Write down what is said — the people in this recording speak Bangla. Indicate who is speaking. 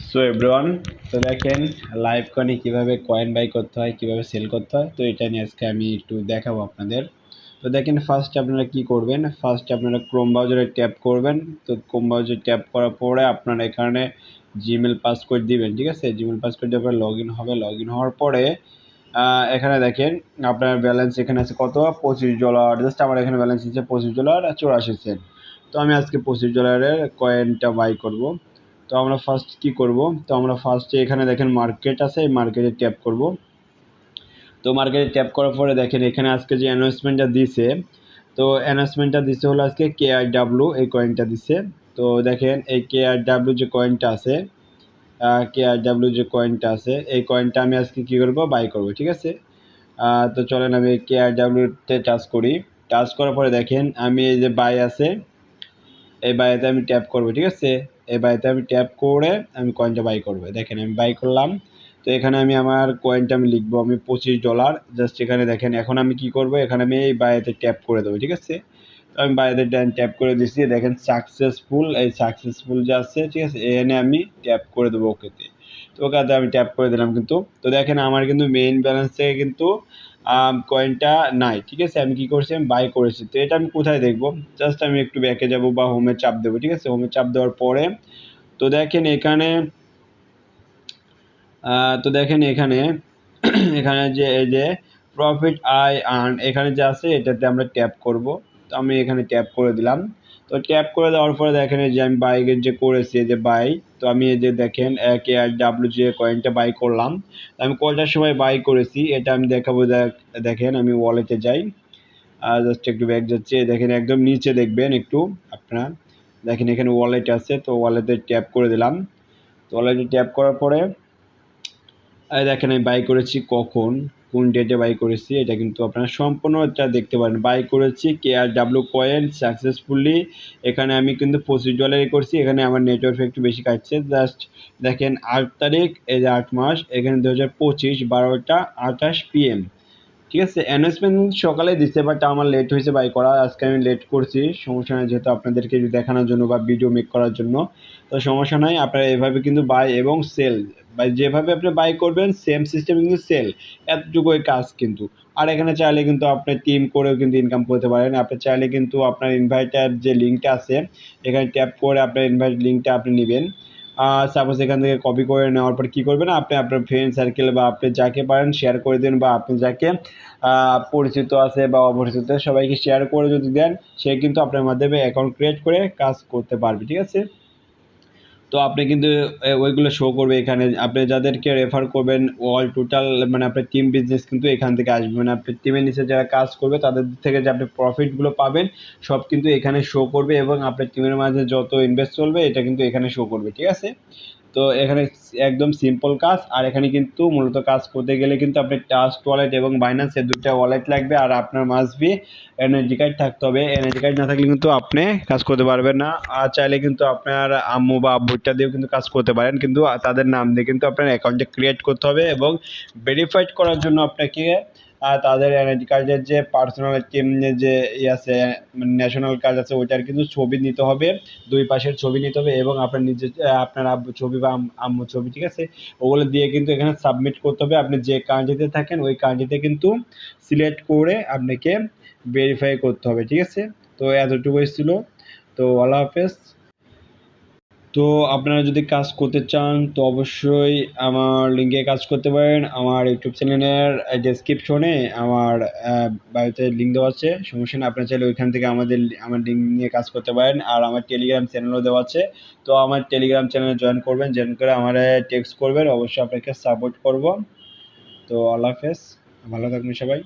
Speaker 1: সো এভরিওয়ান, তো দেখেন লাইভ কয়েনে কীভাবে কয়েন বাই করতে হয়, কীভাবে সেল করতে হয়, তো এটা নিয়ে আজকে আমি একটু দেখাবো আপনাদের। তো দেখেন ফার্স্ট আপনারা কি করবেন, ফার্স্ট আপনারা ক্রোম ব্রাউজারে ট্যাপ করবেন। তো ক্রোম ব্রাউজারে ট্যাপ করার পরে আপনারা এখানে জিমেল পাসওয়ার্ড দিবেন, ঠিক আছে। জিমেল পাসওয়ার্ড দিয়ে আপনার লগ ইন হবে। লগ ইন হওয়ার পরে এখানে দেখেন আপনার ব্যালেন্স এখানে আছে কত, $25। জাস্ট আমার এখানে ব্যালেন্স আছে $25.84। তো আমি আজকে $25 কয়েনটা বাই করব। তো আমরা ফার্স্ট কি করব, তো আমরা ফার্স্টে এখানে দেখেন মার্কেট আছে, এই মার্কেটে ট্যাপ করব। তো মার্কেটে ট্যাপ করার পরে দেখেন এখানে আজকে যে অ্যানাউন্সমেন্টটা দিছে, তো অ্যানাউন্সমেন্টটা দিছে হলো আজকে KRW এই কয়েনটা দিছে। তো দেখেন এই KRW যে কয়েনটা আছে, এই কয়েনটা আমি আজকে কি করব, বাই করব, ঠিক আছে। তো চলেন আমি KRW-তে টাচ করি। টাচ করার পরে দেখেন আমি এই যে বাই আছে, এই বাইতে আমি ট্যাপ করব, ঠিক আছে। এই বাইতে আমি ট্যাপ করে আমি কয়েনটা বাই করব। দেখেন আমি বাই করলাম। তো এখানে আমি আমার কয়েনটা আমি লিখবো আমি $25। জাস্ট এখানে দেখেন এখন আমি কি করব, এখানে আমি এই বাইতে ট্যাপ করে দেবো, ঠিক আছে। তো আমি বাইরে ট্যাপ করে দিচ্ছি, দেখেন সাকসেসফুল, এই সাকসেসফুল যে আছে, ঠিক আছে, এখানে আমি ট্যাপ করে দেবো ওকেতে। তো ওখানে আমি ট্যাপ করে দিলাম কিন্তু। তো দেখেন আমার কিন্তু মেইন ব্যালেন্স থেকে কিন্তু কয়েনটা নাই, ঠিক আছে। আমি কি করছি, আমি বাই করেছি। তো এটা আমি কোথায় দেখবো, জাস্ট আমি একটু ব্যাকে যাব বা হোমে চাপ দেবো, ঠিক আছে। হোমে চাপ দেওয়ার পরে তো দেখেন এখানে এখানে এখানে যে এই যে প্রফিট আই আর্ন এখানে যে আছে এটাতে আমরা ট্যাপ করব। তো আমি এখানে ট্যাপ করে দিলাম। তো ট্যাপ করে দেওয়ার পরে দেখেন এই যে আমি বাইকের যে করেছি এই যে বাই, তো আমি এই যে দেখেন KRW যে কয়েনটা বাই করলাম, আমি কয়টার সময় বাই করেছি এটা আমি দেখাবো। দেখেন আমি ওয়ালেটে যাই, জাস্ট একটু ব্যাক যাচ্ছে, দেখেন একদম নিচে দেখবেন একটু আপনারা, দেখেন এখানে ওয়ালেট আছে। তো ওয়ালেটে ট্যাপ করে দিলাম। তো ওয়ালেটে ট্যাপ করার পরে দেখেন আমি বাই করেছি কখন, কোন ডেটে বাই করেছি এটা কিন্তু আপনারা সম্পূর্ণটা দেখতে পারেন। বাই করেছি KRW কয়েন সাকসেসফুলি, এখানে আমি কিন্তু $25 করছি। এখানে আমার নেটওয়ার্ক একটু বেশি কাটছে। জাস্ট দেখেন 8 তারিখ, এই যে 8 মাস, এখানে 2025 12টা 28 PM, ঠিক আছে। অ্যানাউন্সমেন্ট সকালে দিচ্ছে, বাট আমার লেট হয়েছে বাই করা, আজকে আমি লেট করছি। সমস্যা নাই, যেহেতু আপনাদেরকে দেখানোর জন্য বা ভিডিও মেক করার জন্য, তো সমস্যা নাই। আপনারা এভাবে কিন্তু বাই এবং সেল, বা যেভাবে আপনি বাই করবেন সেম সিস্টেম কিন্তু সেল, এতটুকুই কাজ কিন্তু। আর এখানে চাইলে কিন্তু আপনি টিম করেও কিন্তু ইনকাম করতে পারেন। আপনি চাইলে কিন্তু আপনার ইনভাইটার যে লিঙ্কটা আছে এখানে ট্যাপ করে আপনার ইনভাইট লিঙ্কটা আপনি নেবেন। সাপোজ এখান থেকে কপি করে নেওয়ার পর কী করবেন, আপনি আপনার ফ্রেন্ড সার্কেল বা আপনি যাকে পারেন শেয়ার করে দেন, বা আপনি যাকে পরিচিত আছে বা অপরিচিত সবাইকে শেয়ার করে যদি দেন, সে কিন্তু আপনার মাধ্যমে অ্যাকাউন্ট ক্রিয়েট করে কাজ করতে পারবে, ঠিক আছে। তো আপনি কিন্তু ওইগুলো শো করবে এখানে। আপনি যাদেরকে রেফার করবেন অল টোটাল মানে আপনার টিম বিজনেস কিন্তু এখান থেকে আসবে, মানে আপনার টিমের নিচে যারা কাজ করবে তাদের থেকে যে আপনি প্রফিটগুলো পাবেন সব কিন্তু এখানে শো করবে, এবং আপনার টিমের মাঝে যত ইনভেস্ট চলবে এটা কিন্তু এখানে শো করবে, ঠিক আছে। তো এখানে একদম সিম্পল কাজ। আর এখানে কিন্তু মূলত কাজ করতে গেলে কিন্তু আপনার ট্রাস্ট ওয়ালেট এবং বাইন্যান্স এর দুটো ওয়ালেট লাগবে, আর আপনার মাস্ট বি এনার্জি কার্ড থাকতে হবে। এনার্জি কার্ড না থাকলে কিন্তু আপনি কাজ করতে পারবেন না। আর চাইলে কিন্তু আপনার আম্মু বা আব্বুটা দিয়েও কিন্তু কাজ করতে পারেন, কিন্তু তাদের নাম দিয়ে কিন্তু আপনার অ্যাকাউন্টে ক্রিয়েট করতে হবে, এবং ভেরিফাইড করার জন্য আপনাকে তাদের এনআইডি কার্ডের যে পার্সোনাল টিম যে আছে ন্যাশনাল কার্ড আছে ওইটার কিন্তু ছবি নিতে হবে, দুই পাশের ছবি নিতে হবে, এবং আপনার নিজের আপনার আব্বু ছবি বা আম্মু ছবি, ঠিক আছে, ওগুলো দিয়ে কিন্তু এখানে সাবমিট করতে হবে। আপনি যে কান্ট্রিতে থাকেন ওই কান্ট্রিতে কিন্তু সিলেক্ট করে আপনাকে ভেরিফাই করতে হবে, ঠিক আছে। তো এতটুকুই ছিল। তো আল্লাহ হাফেজ। তো আপনারা যদি কাজ করতে চান তো অবশ্যই আমার লিঙ্কে কাজ করতে পারেন। আমার ইউটিউব চ্যানেলের ডেসক্রিপশনে আমার বায়োতে লিঙ্ক দেওয়া আছে, সমস্যা নেই, আপনারা চাইলে ওইখান থেকে আমার লিঙ্ক নিয়ে কাজ করতে পারেন। আর আমার টেলিগ্রাম চ্যানেলও দেওয়া আছে, তো আমার টেলিগ্রাম চ্যানেলে জয়েন করবেন, জয়েন করে আমার টেক্সট করবেন, অবশ্যই আপনাকে সাপোর্ট করব। তো আল্লাহ হাফেজ, ভালো থাকবেন সবাই।